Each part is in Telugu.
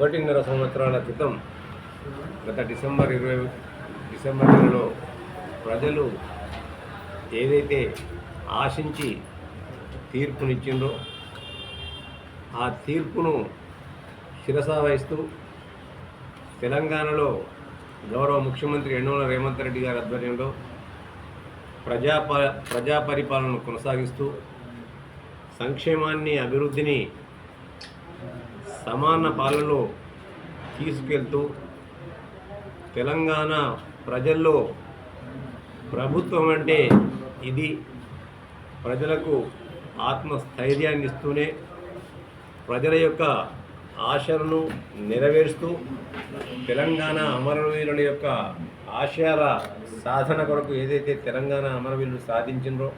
1.5 సంవత్సరాల క్రితం గత డిసెంబర్ నెలలో ప్రజలు ఏదైతే ఆశించి తీర్పునిచ్చిందో ఆ తీర్పును శిరసావహిస్తూ తెలంగాణలో గౌరవ ముఖ్యమంత్రి యనమల రేవంత్ రెడ్డి గారి ఆధ్వర్యంలో ప్రజా పరిపాలనను కొనసాగిస్తూ సంక్షేమాన్ని అభివృద్ధిని సమాన పాలనలో తీసుకెళ్తూ తెలంగాణ ప్రజల్లో ప్రభుత్వం అంటే ఇది ప్రజలకు ఆత్మస్థైర్యాన్ని ఇస్తూనే ప్రజల యొక్క ఆశలను నెరవేరుస్తూ తెలంగాణ అమరవీరుల యొక్క ఆశయాల సాధన కొరకు ఏదైతే తెలంగాణ అమరవీరులు సాధించినరో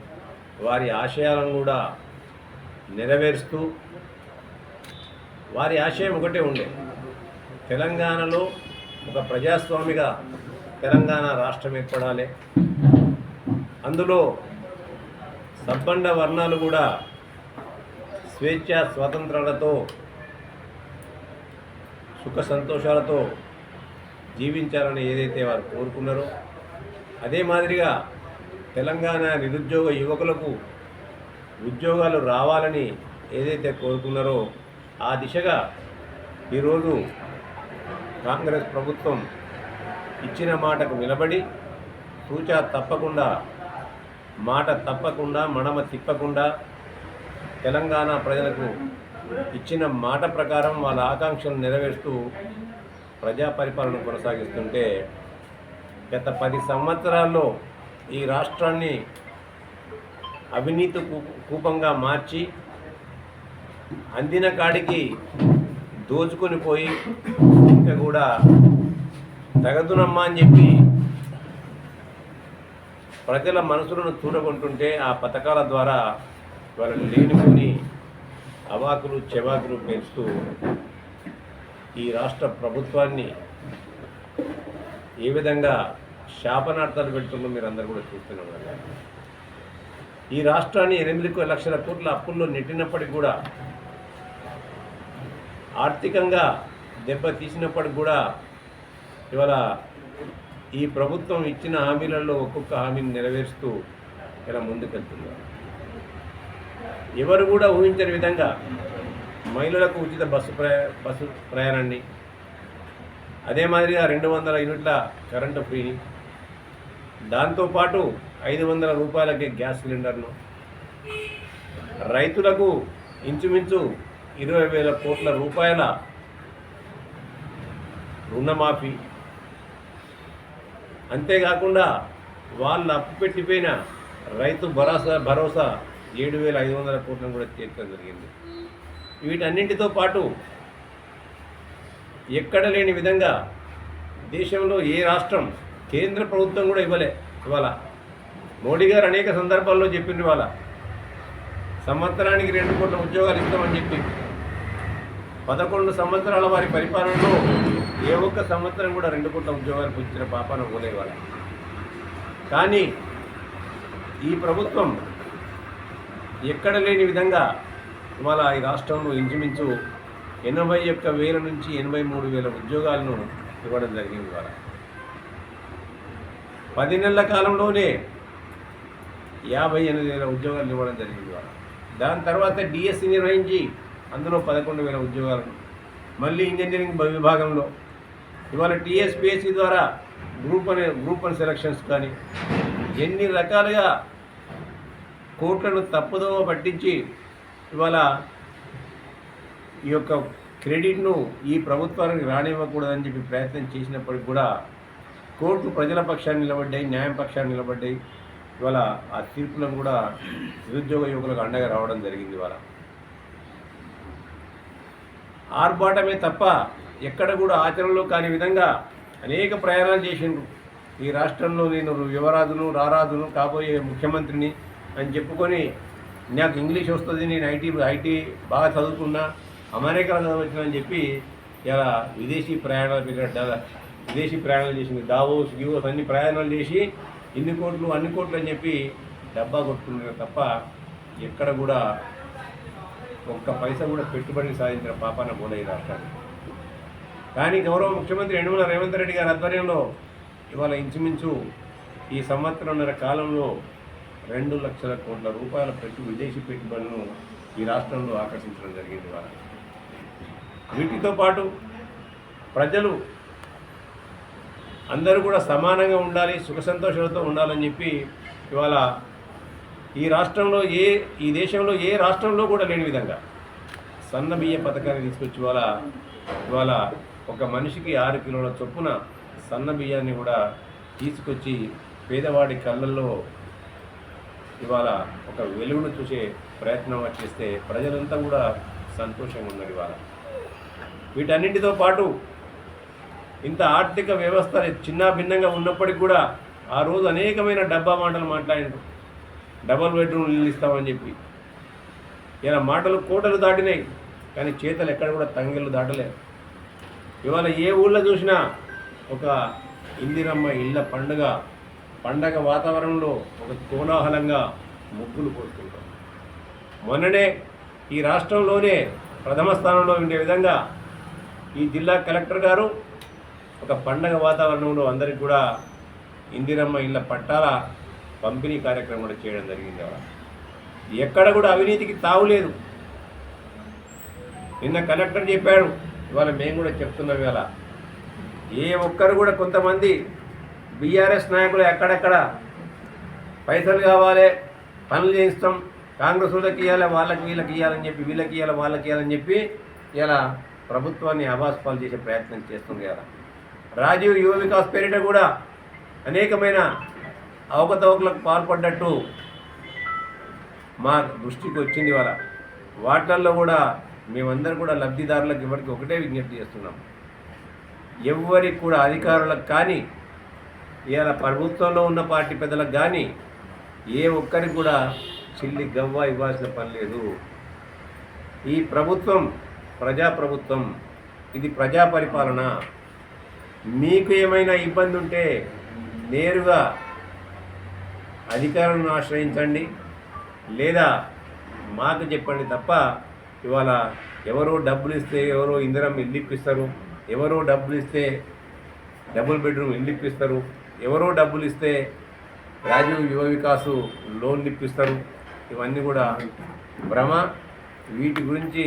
వారి ఆశయాలను కూడా నెరవేరుస్తూ వారి ఆశయం ఒకటే ఉండే తెలంగాణలో ఒక ప్రజాస్వామిగా తెలంగాణ రాష్ట్రం ఏర్పడాలి, అందులో సబ్బండ వర్ణాలు కూడా స్వేచ్ఛ స్వాతంత్రాలతో సుఖ సంతోషాలతో జీవించాలని ఏదైతే వారు కోరుకున్నారో అదే మాదిరిగా తెలంగాణ నిరుద్యోగ యువకులకు ఉద్యోగాలు రావాలని ఏదైతే కోరుకున్నారో ఆ దిశగా ఈరోజు కాంగ్రెస్ ప్రభుత్వం ఇచ్చిన మాటకు నిలబడి తూచా తప్పకుండా మాట తప్పకుండా మడమ తిప్పకుండా తెలంగాణ ప్రజలకు ఇచ్చిన మాట ప్రకారం వాళ్ళ ఆకాంక్షలను నెరవేరుస్తూ ప్రజా పరిపాలన కొనసాగిస్తుంటే గత 10 సంవత్సరాల్లో ఈ రాష్ట్రాన్ని అవినీతి కూపంగా మార్చి అందిన కాడికి దోచుకొని పోయి ఇంకా కూడా తగదునమ్మా అని చెప్పి ప్రజల మనసులను చూడకుంటుంటే ఆ పథకాల ద్వారా వాళ్ళు లేనిపోని అవాకులు చెవాకులు పెంచుతూ ఈ రాష్ట్ర ప్రభుత్వాన్ని ఏ విధంగా శాపనార్థాలు పెడుతుందో మీరు అందరూ కూడా చూస్తున్నారు కదా. ఈ రాష్ట్రాన్ని 8 లక్షల కోట్ల అప్పుల్లో నెట్టినప్పటికి కూడా ఆర్థికంగా దెబ్బ తీసినప్పటికి కూడా ఇవాళ ఈ ప్రభుత్వం ఇచ్చిన హామీలలో ఒక్కొక్క హామీని నెరవేరుస్తూ ఇలా ముందుకెళ్తున్నారు. ఎవరు కూడా ఊహించని విధంగా మహిళలకు ఉచిత బస్సు ప్రయాణాన్ని, అదే మాదిరిగా 200 యూనిట్ల కరెంటు ఫ్రీని, దాంతోపాటు 500 రూపాయలకే గ్యాస్ సిలిండర్ను, రైతులకు ఇంచుమించు 20,000 కోట్ల రూపాయల రుణమాఫీ, అంతేకాకుండా వాళ్ళు అప్పు పెట్టిపోయిన రైతు భరోసా 7,500 కోట్లను కూడా చేర్చడం జరిగింది. వీటన్నింటితో పాటు ఎక్కడ లేని విధంగా దేశంలో ఏ రాష్ట్రం కేంద్ర ప్రభుత్వం కూడా ఇవాళ మోడీ గారు అనేక సందర్భాల్లో చెప్పిండ్రు, ఇవాళ సంవత్సరానికి 2 కోట్ల ఉద్యోగాలు ఇస్తామని చెప్పి 11 సంవత్సరాల వారి పరిపాలనలో ఏ ఒక్క సంవత్సరం కూడా 2 కోట్ల ఉద్యోగాలు పుచ్చిన పాపాన పోలేవాళ్ళ. కానీ ఈ ప్రభుత్వం ఎక్కడ లేని విధంగా ఇవాళ ఈ రాష్ట్రంలో ఇంచుమించు 81,000 నుంచి 83,000 ఉద్యోగాలను ఇవ్వడం జరిగింది. ఇవాళ 10 నెలల కాలంలోనే 58,000 ఉద్యోగాలు ఇవ్వడం జరిగింది. ఇవాళ దాని తర్వాత డిఎస్సి నిర్వహించి అందులో 11,000 ఉద్యోగాలను, మళ్ళీ ఇంజనీరింగ్ విభాగంలో ఇవాళ టీఎస్పీఎస్సీ ద్వారా గ్రూప్ 1 సెలక్షన్స్ కానీ ఎన్ని రకాలుగా కోట్లను తప్పుదోవ పట్టించి ఇవాళ ఈ యొక్క క్రెడిట్ను ఈ ప్రభుత్వానికి రానివ్వకూడదని చెప్పి ప్రయత్నం చేసినప్పటికి కూడా కోర్టు ప్రజల పక్షాన్ని నిలబడ్డాయి, న్యాయం పక్షాన్ని నిలబడ్డాయి. ఇవాళ ఆ తీర్పులను కూడా నిరుద్యోగ యువకులకు అండగా రావడం జరిగింది. ఇవాళ ఆర్భాటమే తప్ప ఎక్కడ కూడా ఆచరణలో కాని విధంగా అనేక ప్రయాణాలు చేసిండ్రు. ఈ రాష్ట్రంలో నేను యువరాజును, రారాజును, కాబోయే ముఖ్యమంత్రిని అని చెప్పుకొని నాకు ఇంగ్లీష్ వస్తుంది, నేను ఐటీ బాగా చదువుకున్నా, అమెరికాలో చదవచ్చునని చెప్పి ఇలా విదేశీ ప్రయాణాలు చేసింది. దావోస్ గివోస్ అన్ని ప్రయాణాలు చేసి ఇన్ని కోట్లు అన్ని కోట్లు అని చెప్పి డబ్బా కొట్టుకున్నారు తప్ప ఎక్కడ కూడా ఒక్క పైసా కూడా పెట్టుబడిని సాధించిన పాపాన పోలే రాష్ట్రాన్ని. కానీ గౌరవ ముఖ్యమంత్రి యనమల రేవంత్ రెడ్డి గారి ఆధ్వర్యంలో ఇవాళ ఇంచుమించు ఈ సంవత్సరంన్నర కాలంలో 2 లక్షల కోట్ల రూపాయల విదేశీ పెట్టుబడులను ఈ రాష్ట్రంలో ఆకర్షించడం జరిగింది. ఇవాళ వీటితో పాటు ప్రజలు అందరూ కూడా సమానంగా ఉండాలి, సుఖ సంతోషాలతో ఉండాలని చెప్పి ఇవాళ ఈ దేశంలో ఏ రాష్ట్రంలో కూడా లేని విధంగా సన్న బియ్య పథకాన్ని తీసుకొచ్చి ఇవాళ ఒక మనిషికి 6 కిలోల చొప్పున సన్న బియ్యాన్ని కూడా తీసుకొచ్చి పేదవాడి కళ్ళల్లో ఇవాళ ఒక వెలుగును చూసే ప్రయత్నం చేస్తే ప్రజలంతా కూడా సంతోషంగా ఉన్నారు. ఇవాళ వీటన్నింటితో పాటు ఇంత ఆర్థిక వ్యవస్థ చిన్న భిన్నంగా ఉన్నప్పటికీ కూడా ఆ రోజు అనేకమైన డబ్బా మాటలు మాట్లాడినారు. డబల్ బెడ్రూమ్ ఇల్లు ఇస్తామని చెప్పి ఇలా మాటలు కోటలు దాటినాయి, కానీ చేతలు ఎక్కడ కూడా తంగెళ్ళు దాటలేదు. ఇవాళ ఏ ఊళ్ళో చూసినా ఒక ఇందిరమ్మ ఇళ్ళ పండగ వాతావరణంలో ఒక కోలాహలంగా ముగ్గులు పోస్తుంటాం. మొన్ననే ఈ రాష్ట్రంలోనే ప్రథమ స్థానంలో ఉండే విధంగా ఈ జిల్లా కలెక్టర్ గారు ఒక పండగ వాతావరణంలో అందరికీ కూడా ఇందిరమ్మ ఇళ్ళ పట్టాల పంపిణీ కార్యక్రమం కూడా చేయడం జరిగింది. ఎక్కడ కూడా అవినీతికి తావులేదు. నిన్న కలెక్టర్ చెప్పాడు, ఇవాళ మేము కూడా చెప్తున్నాం. ఇవాళ ఏ ఒక్కరు కూడా కొంతమంది బీఆర్ఎస్ నాయకులు ఎక్కడెక్కడ పైసలు కావాలి, పనులు చేయిస్తాం, కాంగ్రెస్ వాళ్ళకి ఇవ్వాలి, వాళ్ళకి వీళ్ళకి ఇవ్వాలని చెప్పి, వీళ్ళకి ఇవ్వాలి వాళ్ళకి ఇవ్వాలని చెప్పి ఇలా ప్రభుత్వాన్ని అభాస్పాలు చేసే ప్రయత్నం చేస్తుంది. ఇలా రాజీవ్ యువ వికాస్ పేరిట కూడా అనేకమైన అవకతవకలకు పాల్పడ్డట్టు మా దృష్టికి వచ్చింది. ఇవాళ వాటిల్లో కూడా మేమందరం కూడా లబ్ధిదారులకు ఎవరికి ఒకటే విజ్ఞప్తి చేస్తున్నాం, ఎవరికి కూడా అధికారులకు కానీ ఇలా ప్రభుత్వంలో ఉన్న పార్టీ పెద్దలకు కానీ ఏ ఒక్కరికి కూడా చిల్లి గవ్వ ఇవ్వాల్సిన పని లేదు. ఈ ప్రభుత్వం ప్రజాప్రభుత్వం, ఇది ప్రజా పరిపాలన. మీకు ఏమైనా ఇబ్బంది ఉంటే నేరుగా అధికారులను ఆశ్రయించండి, లేదా మాకు చెప్పండి తప్ప ఇవాళ ఎవరో డబ్బులు ఇస్తే ఎవరో ఇందిరమ్మ ఇల్లు ఇప్పిస్తారు, ఎవరో డబ్బులు ఇస్తే డబుల్ బెడ్రూమ్ ఇల్లు ఇప్పిస్తారు, ఎవరో డబ్బులు ఇస్తే రాజీవ్ యువ వికాసు లోన్లు ఇప్పిస్తారు. ఇవన్నీ కూడా భ్రమ. వీటి గురించి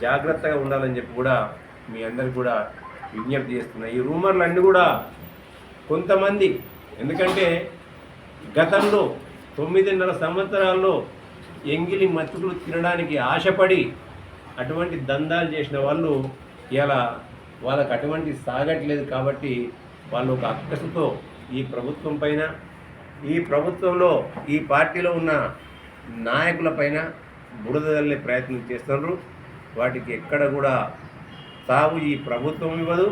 జాగ్రత్తగా ఉండాలని చెప్పి కూడా మీ అందరికి కూడా విజ్ఞప్తి చేస్తున్నాయి. ఈ రూమర్లు అన్నీ కూడా కొంతమంది, ఎందుకంటే గతంలో 9.5 సంవత్సరాల్లో ఎంగిలి మచ్చుకులు తినడానికి ఆశపడి అటువంటి దందాలు చేసిన వాళ్ళు ఇలా వాళ్ళకు అటువంటి సాగట్లేదు. కాబట్టి వాళ్ళు ఒక అక్కసుతో ఈ ప్రభుత్వం పైన, ఈ ప్రభుత్వంలో ఈ పార్టీలో ఉన్న నాయకుల పైన బురద జల్లే ప్రయత్నం చేస్తున్నారు. వాటికి ఎక్కడ కూడా తావు ఈ ప్రభుత్వం ఇవ్వదు,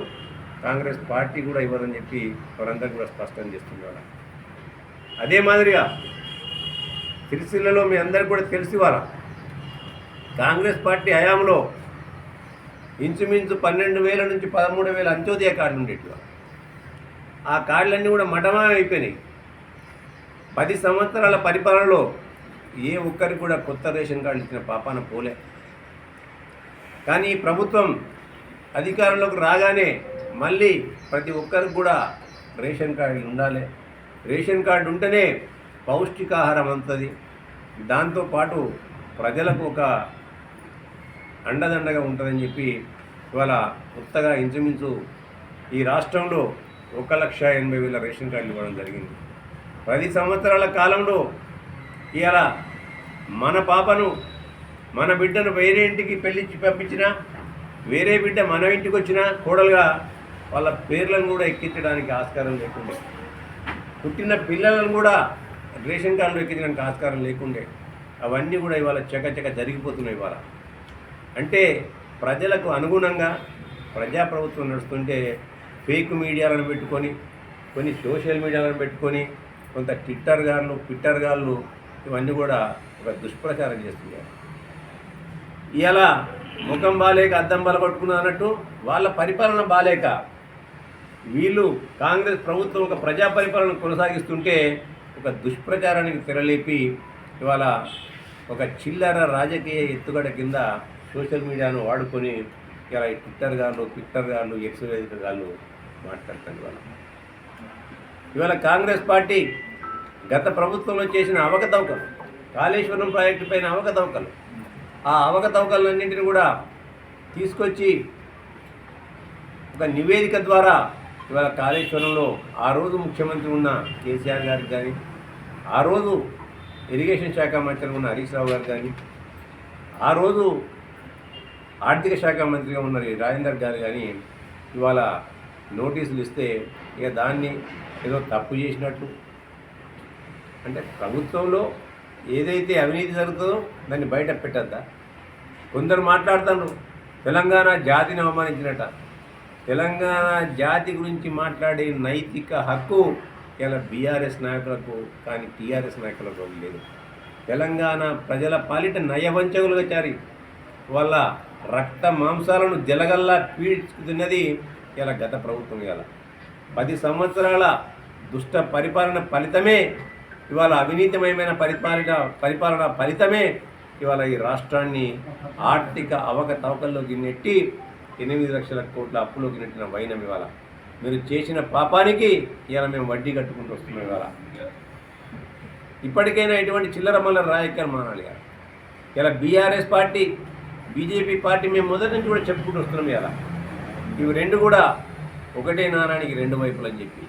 కాంగ్రెస్ పార్టీ కూడా ఇవ్వదని చెప్పి వారందరూ కూడా స్పష్టం చేస్తున్నారు. అదే మాదిరిగా సిరిసిల్లలో మీ అందరికీ కూడా తెలిసి వాళ్ళ కాంగ్రెస్ పార్టీ హయాంలో ఇంచుమించు 12,000 నుంచి 13,000 అంత్యోదయ కార్డులు ఉండేటివి. ఆ కార్డులన్నీ కూడా మటమాయం అయిపోయినాయి. 10 సంవత్సరాల పరిపాలనలో ఏ ఒక్కరికి కూడా కొత్త రేషన్ కార్డు ఇచ్చిన పాపాన పోలే. కానీ ఈ ప్రభుత్వం అధికారంలోకి రాగానే మళ్ళీ ప్రతి ఒక్కరికి కూడా రేషన్ కార్డు ఉండాలి, రేషన్ కార్డు ఉంటేనే పౌష్టికాహారం అందుతుంది, దాంతోపాటు ప్రజలకు ఒక అండదండగా ఉంటుందని చెప్పి ఇవాళ కొత్తగా ఇంచుమించు ఈ రాష్ట్రంలో 1,80,000 రేషన్ కార్డులు ఇవ్వడం జరిగింది. 10 సంవత్సరాల కాలంలో ఇవాళ మన పాపను, మన బిడ్డను వేరే ఇంటికి పెళ్ళించి పంపించినా, వేరే బిడ్డ మన ఇంటికి వచ్చినా కోడలుగా వాళ్ళ పేర్లను కూడా ఎక్కించడానికి ఆస్కారం లేకుండే, పుట్టిన పిల్లలను కూడా రేషన్ కార్డులు ఎక్కించడానికి ఆస్కారం లేకుండే, అవన్నీ కూడా ఇవాళ చకచక జరిగిపోతున్నాయి. ఇవాళ అంటే ప్రజలకు అనుగుణంగా ప్రజాప్రభుత్వం నడుస్తుంటే ఫేక్ మీడియాలను పెట్టుకొని, కొన్ని సోషల్ మీడియాలను పెట్టుకొని, కొంత ట్విట్టర్ గాళ్ళు ఇవన్నీ కూడా ఒక దుష్ప్రచారం చేస్తున్నారు. ఇలా ముఖం బాలేక అద్దం బలపట్టుకున్నా అన్నట్టు వాళ్ళ పరిపాలన బాలేక వీళ్ళు కాంగ్రెస్ ప్రభుత్వం ఒక ప్రజా పరిపాలన కొనసాగిస్తుంటే ఒక దుష్ప్రచారానికి తెరలేపి ఇవాళ ఒక చిల్లర రాజకీయ ఎత్తుగడ కింద సోషల్ మీడియాను వాడుకొని ఇలా ఈ ట్విట్టర్ గాళ్ళు ఎక్స్ వేదిక గాళ్ళు మాట్లాడతారు ఇవాళ కాంగ్రెస్ పార్టీ గత ప్రభుత్వంలో చేసిన అవకతవకలు, కాళేశ్వరం ప్రాజెక్టు పైన అవకతవకలు, ఆ అవకతవకలన్నింటినీ కూడా తీసుకొచ్చి ఒక నివేదిక ద్వారా ఇవాళ కాళేశ్వరంలో ఆ రోజు ముఖ్యమంత్రి ఉన్న కేసీఆర్ గారికి కానీ, ఆ రోజు ఇరిగేషన్ శాఖ మంత్రి ఉన్న హరీష్ రావు గారు కానీ, ఆ రోజు ఆర్థిక శాఖ మంత్రిగా ఉన్న రాజేందర్ గారు కానీ ఇవాళ నోటీసులు ఇస్తే ఇక దాన్ని ఏదో తప్పు చేసినట్టు, అంటే ప్రభుత్వంలో ఏదైతే అవినీతి జరుగుతుందో దాన్ని బయట పెట్టద్దా? కొందరు మాట్లాడుతున్నారు తెలంగాణ జాతిని అవమానించినట్ట. తెలంగాణ జాతి గురించి మాట్లాడే నైతిక హక్కు ఇలా బీఆర్ఎస్ నాయకులకు కానీ టీఆర్ఎస్ నాయకులకు లేదు. తెలంగాణ ప్రజల పాలిట నయవంచకులుగా చారి వాళ్ళ రక్త మాంసాలను జలగల్లా పీడ్చుకున్నది ఇలా గత ప్రభుత్వం. ఇవాళ 10 సంవత్సరాల దుష్ట పరిపాలన ఫలితమే, ఇవాళ అవినీతిమయమైన పరిపాలన ఫలితమే ఇవాళ ఈ రాష్ట్రాన్ని ఆర్థిక అవకతవకల్లోకి నెట్టి 8 లక్షల కోట్ల అప్పులోకి నెట్టిన వైనం ఇవాళ. మీరు చేసిన పాపానికి ఇవాళ మేము వడ్డీ కట్టుకుంటూ వస్తున్నాం. ఇవాళ ఇప్పటికైనా ఎటువంటి చిల్లర మల్లర రాజకీయాలు మానాలి. ఇలా బీఆర్ఎస్ పార్టీ, బీజేపీ పార్టీ మేము మొదటి నుంచి కూడా చెప్పుకుంటూ వస్తున్నాం. ఇవాళ ఇవి రెండు కూడా ఒకటే నాణానికి 2 వైపులు అని చెప్పి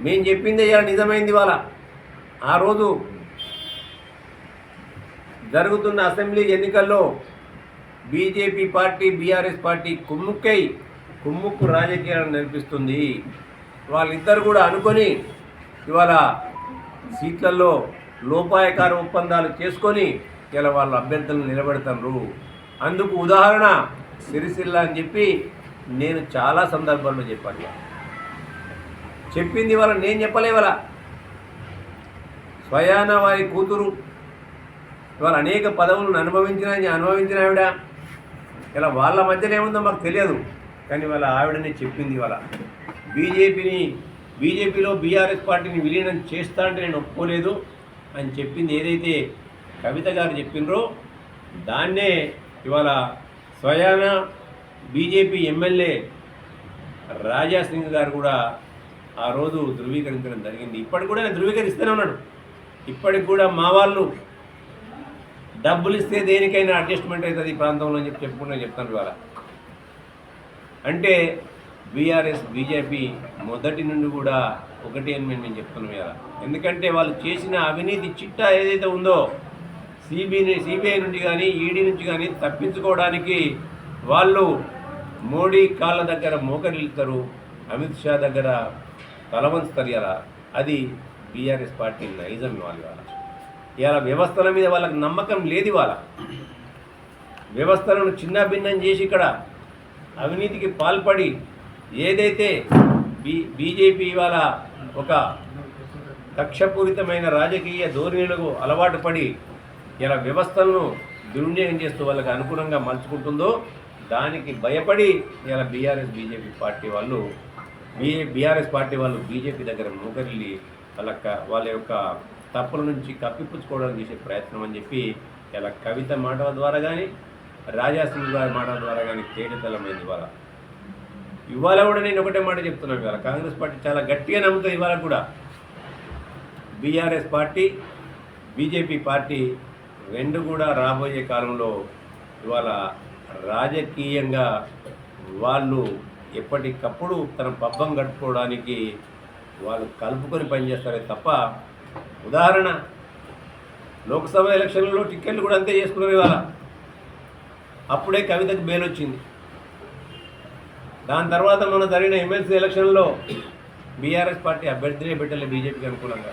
మేము చెప్పింది ఇవాళ నిజమైంది. ఇవాళ ఆ రోజు జరుగుతున్న అసెంబ్లీ ఎన్నికల్లో బీజేపీ పార్టీ, బీఆర్ఎస్ పార్టీ కుమ్ముక్కు రాజకీయాలను నడిపిస్తుంది. వాళ్ళిద్దరు కూడా అనుకొని ఇవాళ సీట్లలో లోపాయకార ఒప్పందాలు చేసుకొని ఇలా వాళ్ళ అభ్యర్థులను నిలబెడతారు. అందుకు ఉదాహరణ సిరిసిల్ల అని చెప్పి నేను చాలా సందర్భాల్లో చెప్పాను. చెప్పింది ఇవాళ నేను చెప్పలే. ఇవాళ స్వయాన వారి కూతురు ఇవాళ అనేక పదవులను అనుభవించిన ఆవిడ ఇలా వాళ్ళ మధ్యన ఏముందో మాకు తెలియదు, కానీ వాళ్ళ ఆవిడనే చెప్పింది. ఇవాళ బీజేపీలో బీఆర్ఎస్ పార్టీని విలీనం చేస్తా అంటే నేను ఒప్పుకోలేదు అని చెప్పింది. ఏదైతే కవిత గారు చెప్పినరో దాన్నే ఇవాళ స్వయాన బీజేపీ ఎమ్మెల్యే రాజా సింగ్ గారు కూడా ఆ రోజు ధృవీకరించడం జరిగింది. ఇప్పటికి కూడా నేను ధృవీకరిస్తూనే ఉన్నాడు. ఇప్పటికి కూడా మా వాళ్ళు డబ్బులు ఇస్తే దేనికైనా అడ్జస్ట్మెంట్ అవుతుంది ఈ ప్రాంతంలో అని చెప్తాను. ఇవాళ అంటే బీఆర్ఎస్ బీజేపీ మొదటి నుండి కూడా ఒకటే అని మేము చెప్తున్నాం. ఇవాళ ఎందుకంటే వాళ్ళు చేసిన అవినీతి చిట్టా ఏదైతే ఉందో సిబిఐ నుండి కానీ ఈడీ నుంచి కానీ తప్పించుకోవడానికి వాళ్ళు మోడీ కాళ్ళ దగ్గర మోకరిల్లుతారు, అమిత్ షా దగ్గర తలవంచుతారు. ఇలా అది బీఆర్ఎస్ పార్టీ నైజం. ఇవాళ వ్యవస్థల మీద వాళ్ళకి నమ్మకం లేదు. ఇవాళ వ్యవస్థలను చిన్న భిన్నం చేసి ఇక్కడ అవినీతికి పాల్పడి ఏదైతే బీజేపీ ఇవాళ ఒక కక్షపూరితమైన రాజకీయ ధోరణులకు అలవాటు పడి ఇలా వ్యవస్థలను దుర్వినియోగం చేస్తూ వాళ్ళకి అనుగుణంగా మలుచుకుంటుందో దానికి భయపడి ఇలా బీఆర్ఎస్ పార్టీ వాళ్ళు బీజేపీ దగ్గర మోకరిల్లి వాళ్ళ యొక్క తప్పుల నుంచి కప్పిపుచ్చుకోవడానికి చేసే ప్రయత్నం అని చెప్పి ఇలా కవిత మాటల ద్వారా కానీ రాజాసింగ్ గారి మాటల ద్వారా కానీ తేటతెల్లమైంది. ఇవాళ కూడా నేను ఒకటే మాట చెప్తున్నాను. ఇవాళ కాంగ్రెస్ పార్టీ చాలా గట్టిగా నమ్ముతుంది. ఇవాళ కూడా బీఆర్ఎస్ పార్టీ, బీజేపీ పార్టీ రెండు కూడా రాబోయే కాలంలో ఇవాళ రాజకీయంగా వాళ్ళు ఎప్పటికప్పుడు తన పబ్బం గడుపుకోవడానికి వాళ్ళు కలుపుకొని పనిచేస్తారే తప్ప, ఉదాహరణ లోక్సభ ఎలక్షన్లలో టిక్కెట్లు కూడా అంతే చేసుకున్నారు. ఇవాళ అప్పుడే కవితకు బెయిల్ వచ్చింది. దాని తర్వాత మన జరిగిన ఎమ్మెల్సీ ఎలక్షన్లో బీఆర్ఎస్ పార్టీ అభ్యర్థినే పెట్టలే బీజేపీకి అనుకూలంగా.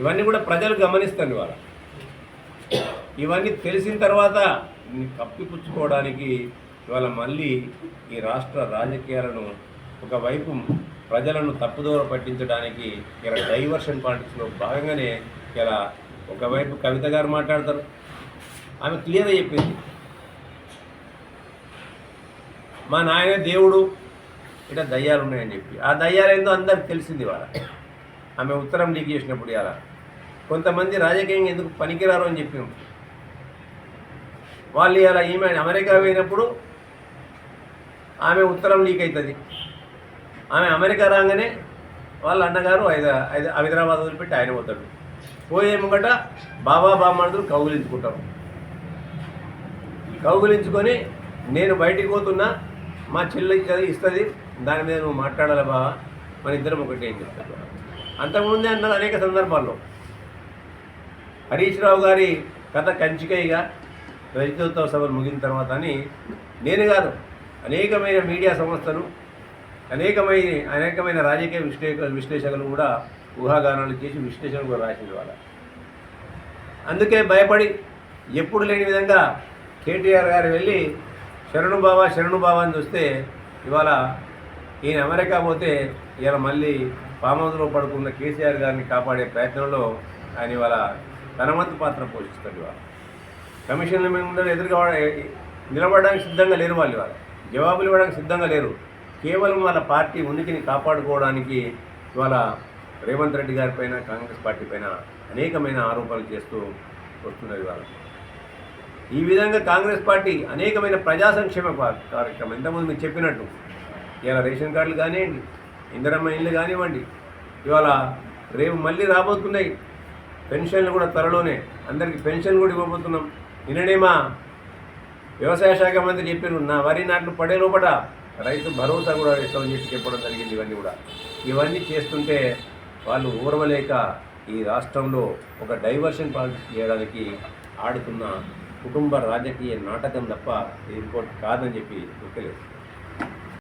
ఇవన్నీ కూడా ప్రజలు గమనిస్తారు. ఇవాళ ఇవన్నీ తెలిసిన తర్వాత కప్పిపుచ్చుకోవడానికి ఇవాళ మళ్ళీ ఈ రాష్ట్ర రాజకీయాలను ఒకవైపు ప్రజలను తప్పుదోవ పట్టించడానికి ఇలా డైవర్షన్ పాలిటిక్స్లో భాగంగానే ఇలా ఒకవైపు కవిత గారు మాట్లాడతారు. ఆమె క్లియర్గా చెప్పింది, మా నాయన దేవుడు ఇట్లా దయ్యాలు ఉన్నాయని చెప్పి. ఆ దయ్యాలు ఏందో అందరికి తెలిసింది. ఇవాళ ఆమె ఉత్తరం లీక్ చేసినప్పుడు ఇలా కొంతమంది రాజకీయంగా ఎందుకు పనికిరారు అని చెప్పినాం. వాళ్ళు ఇలా ఈమె అమెరికా పోయినప్పుడు ఆమె ఉత్తరం లీక్ అవుతుంది. ఆమె అమెరికా రాగానే వాళ్ళ అన్నగారు హైదరాబాద్ వదిలిపెట్టి ఆయన పోతాడు. పోయే ముంగట బాబా బామ్మర్దులు కౌగులించుకుంటారు. కౌగులించుకొని నేను బయటికి పోతున్నా, మా చెల్లి ఇస్తుంది, దాని మీద నువ్వు మాట్లాడాలి బావా, మన ఇద్దరం ఒకటి ఏం చెప్తారు. అంతకుముందే అన్నారు అనేక సందర్భాల్లో. హరీష్ రావు గారి కథ కంచికైగా రజతోత్సవ సభలు ముగిన తర్వాత అని నేను కాదు, అనేకమైన మీడియా సంస్థలు, అనేకమైన రాజకీయ విశ్లేషకులు కూడా ఊహాగానాలు చేసి విశ్లేషణలు కూడా రాసింది వాళ్ళ. అందుకే భయపడి ఎప్పుడు లేని విధంగా కేటీఆర్ గారు వెళ్ళి శరణు బావా అని చూస్తే ఇవాళ ఈయన అమెరికా పోతే ఇలా మళ్ళీ ఫామ్ హౌస్లో పడుకున్న కేసీఆర్ గారిని కాపాడే ప్రయత్నంలో ఆయన ఇవాళ తన వంతు పాత్ర పోషిస్తాడు. ఇవాళ కమిషన్ల మీద ఎదురుగా నిలబడడానికి సిద్ధంగా లేరు వాళ్ళు. ఇవాళ జవాబులు ఇవ్వడానికి సిద్ధంగా లేరు. కేవలం వాళ్ళ పార్టీ ఉనికిని కాపాడుకోవడానికి ఇవాళ రేవంత్ రెడ్డి గారి పైన, కాంగ్రెస్ పార్టీ పైన అనేకమైన ఆరోపణలు చేస్తూ వస్తున్నారు. ఇవాళ ఈ విధంగా కాంగ్రెస్ పార్టీ అనేకమైన ప్రజా సంక్షేమ కార్యక్రమం, ఇంతకుముందు మీకు చెప్పినట్టు ఇవాళ రేషన్ కార్డులు కానివ్వండి, ఇందిరమ్మ ఇళ్ళు కానివ్వండి, ఇవాళ రేపు మళ్ళీ రాబోతున్నాయి పెన్షన్లు కూడా, త్వరలోనే అందరికీ పెన్షన్ కూడా ఇవ్వబోతున్నాం. నిన్ననేమా వ్యవసాయ శాఖ మంత్రి చెప్పారు, నా వరి నాట్లు పడే లోపల రైతు భరోసా కూడా ఇస్తామని చెప్పడం జరిగింది. ఇవన్నీ చేస్తుంటే వాళ్ళు ఊరవలేక ఈ రాష్ట్రంలో ఒక డైవర్షన్ పాలిటిక్స్ చేయడానికి ఆడుతున్న కుటుంబ రాజకీయ నాటకం తప్ప ఇంకోటి కాదని చెప్పి ఒక్కలేదు.